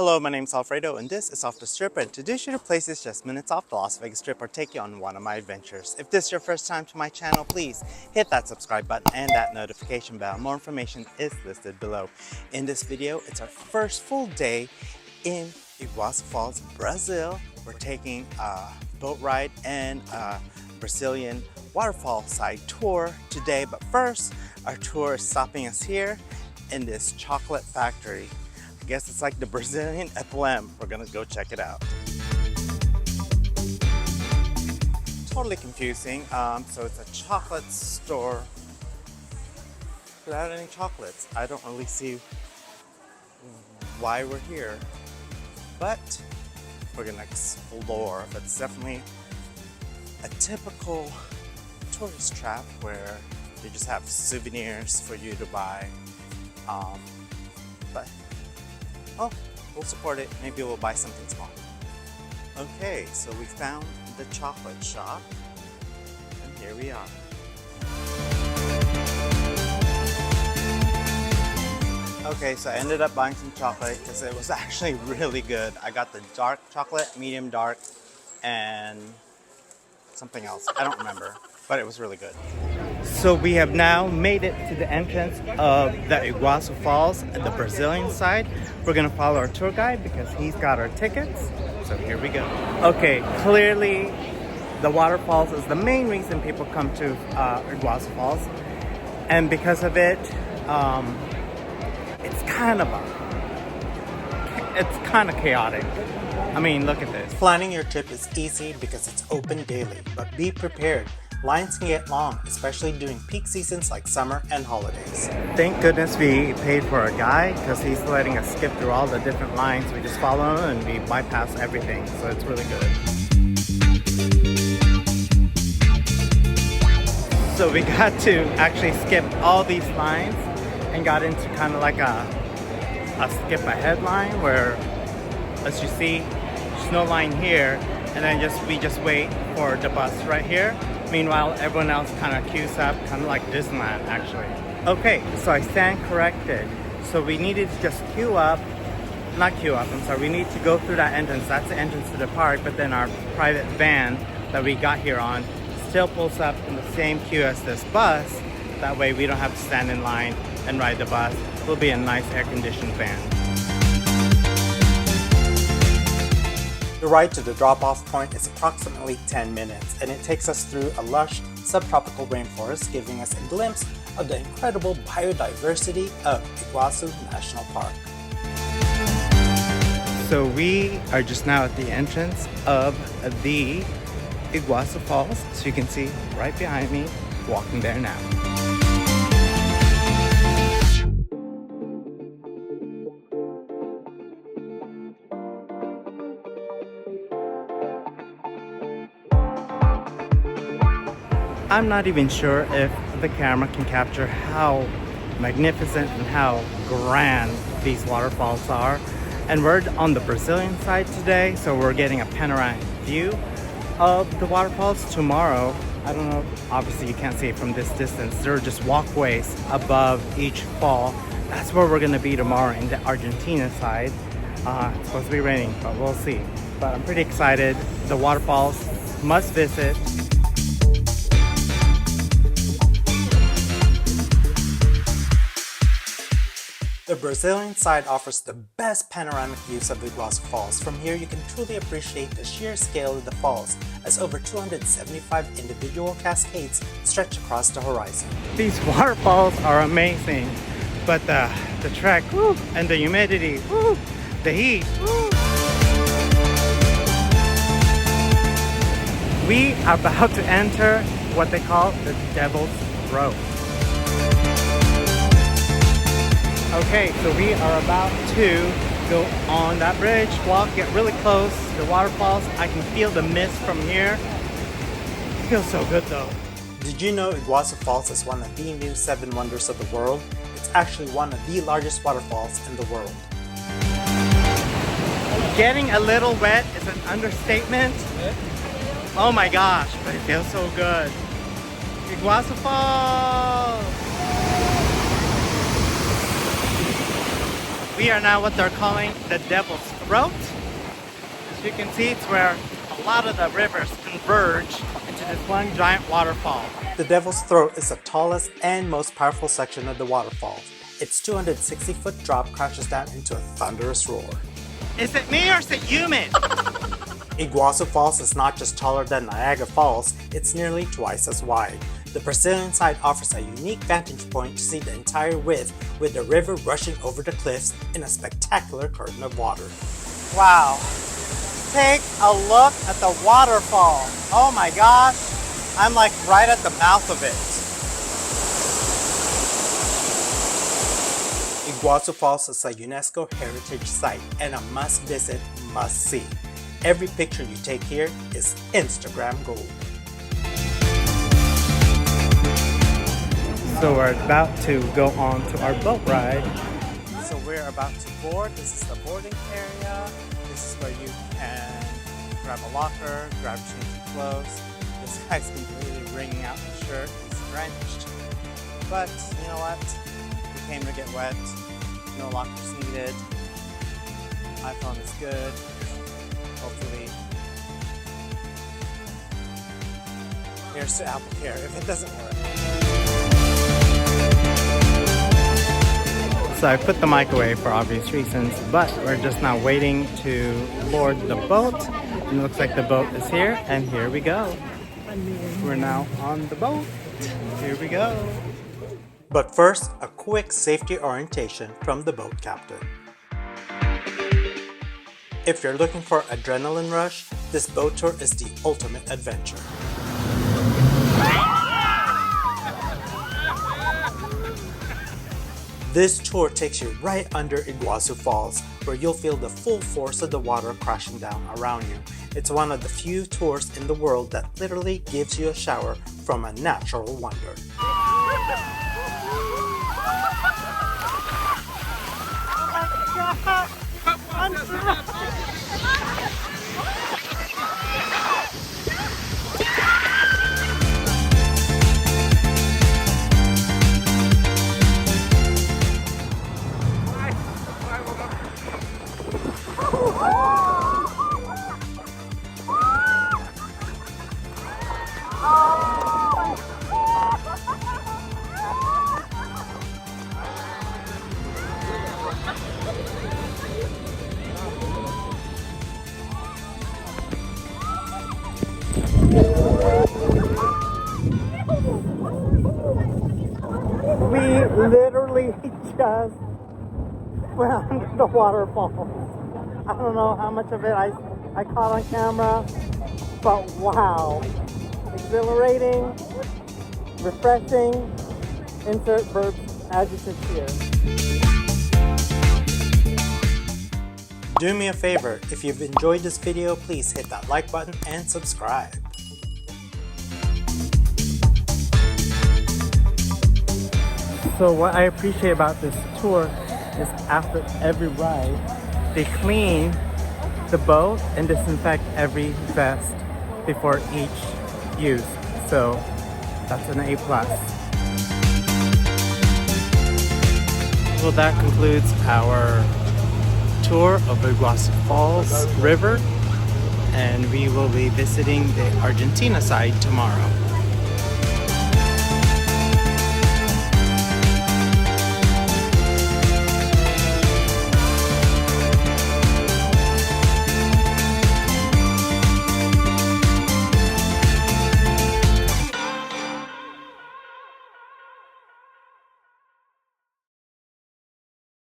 Hello, my name's Alfredo and this is Off the Strip, and today's your place is just minutes off the Las Vegas Strip or take you on one of my adventures. If this is your first time to my channel, please hit that subscribe button and that notification bell. More information is listed below. In this video, it's our first full day in Iguazu Falls, Brazil. We're taking a boat ride and a Brazilian waterfall side tour today, but first, our tour is stopping us here in this chocolate factory. I guess it's like the Brazilian Embark. We're gonna go check it out. Totally confusing. So it's a chocolate store without any chocolates. I don't really see why we're here, but we're gonna explore. But it's definitely a typical tourist trap where they just have souvenirs for you to buy. But oh, we'll support it. Maybe we'll buy something small. Okay, so we found the chocolate shop, and here we are. Okay, so I ended up buying some chocolate because it was actually really good. I got the dark chocolate, medium dark, and something else. I don't remember, but it was really good. So we have now made it to the entrance of the Iguazu Falls, the Brazilian side. We're gonna follow our tour guide because he's got our tickets. So here we go. Okay, clearly the waterfalls is the main reason people come to Iguazu Falls. And because of it, it's kind of chaotic. I mean, look at this. Planning your trip is easy because it's open daily, but be prepared. Lines can get long, especially during peak seasons like summer and holidays. Thank goodness we paid for a guide because he's letting us skip through all the different lines. We just follow him and we bypass everything, so it's really good. So we got to actually skip all these lines and got into kind of like a skip ahead line where, as you see, there's no line here, and then we just wait for the bus right here. Meanwhile, everyone else kind of queues up, kind of like Disneyland, actually. Okay, so I stand corrected. So we needed to just we need to go through that entrance. That's the entrance to the park, but then our private van that we got here on still pulls up in the same queue as this bus. That way we don't have to stand in line and ride the bus. It'll be a nice air-conditioned van. The ride to the drop-off point is approximately 10 minutes, and it takes us through a lush subtropical rainforest, giving us a glimpse of the incredible biodiversity of Iguazu National Park. So we are just now at the entrance of the Iguazu Falls, so you can see right behind me, walking there now. I'm not even sure if the camera can capture how magnificent and how grand these waterfalls are. And we're on the Brazilian side today, so we're getting a panoramic view of the waterfalls. Tomorrow, I don't know, obviously you can't see it from this distance. There are just walkways above each fall. That's where we're gonna be tomorrow in the Argentina side. It's supposed to be raining, but we'll see. But I'm pretty excited. The waterfalls, must visit. The Brazilian side offers the best panoramic views of the Iguazu Falls. From here, you can truly appreciate the sheer scale of the falls, as over 275 individual cascades stretch across the horizon. These waterfalls are amazing, but the trek, woo, and the humidity, woo, the heat, woo. We are about to enter what they call the Devil's Throat. Okay, so we are about to go on that bridge, walk, get really close to the waterfalls. I can feel the mist from here. It feels so good though. Did you know Iguazu Falls is one of the new 7 wonders of the world? It's actually one of the largest waterfalls in the world. Getting a little wet is an understatement. Oh my gosh, but it feels so good. Iguazu Falls! We are now what they're calling the Devil's Throat. As you can see, it's where a lot of the rivers converge into this one giant waterfall. The Devil's Throat is the tallest and most powerful section of the waterfall. Its 260-foot drop crashes down into a thunderous roar. Is it me or is it humid? Iguazu Falls is not just taller than Niagara Falls, it's nearly twice as wide. The Brazilian side offers a unique vantage point to see the entire width, with the river rushing over the cliffs in a spectacular curtain of water. Wow! Take a look at the waterfall! Oh my gosh! I'm like right at the mouth of it. Iguazu Falls is a UNESCO Heritage Site and a must-visit, must-see. Every picture you take here is Instagram gold. So we're about to go on to our boat ride. So we're about to board. This is the boarding area. This is where you can grab a locker, grab change of clothes. This guy's completely wringing out his shirt. He's drenched. But you know what? We came to get wet. No lockers needed. iPhone is good. Hopefully. Here's to Apple Care if it doesn't work. So I put the mic away for obvious reasons, but we're just now waiting to board the boat. And it looks like the boat is here, and here we go. We're now on the boat. Here we go. But first, a quick safety orientation from the boat captain. If you're looking for adrenaline rush, this boat tour is the ultimate adventure. This tour takes you right under Iguazu Falls, where you'll feel the full force of the water crashing down around you. It's one of the few tours in the world that literally gives you a shower from a natural wonder. We literally just found the waterfall. I don't know how much of it I caught on camera, but wow. Exhilarating, refreshing, insert verb adjectives here. Do me a favor, if you've enjoyed this video, please hit that like button and subscribe. So what I appreciate about this tour is after every ride, they clean the boat and disinfect every vest before each use. So that's an A+. Well, that concludes our tour of Iguazu Falls River, and we will be visiting the Argentina side tomorrow.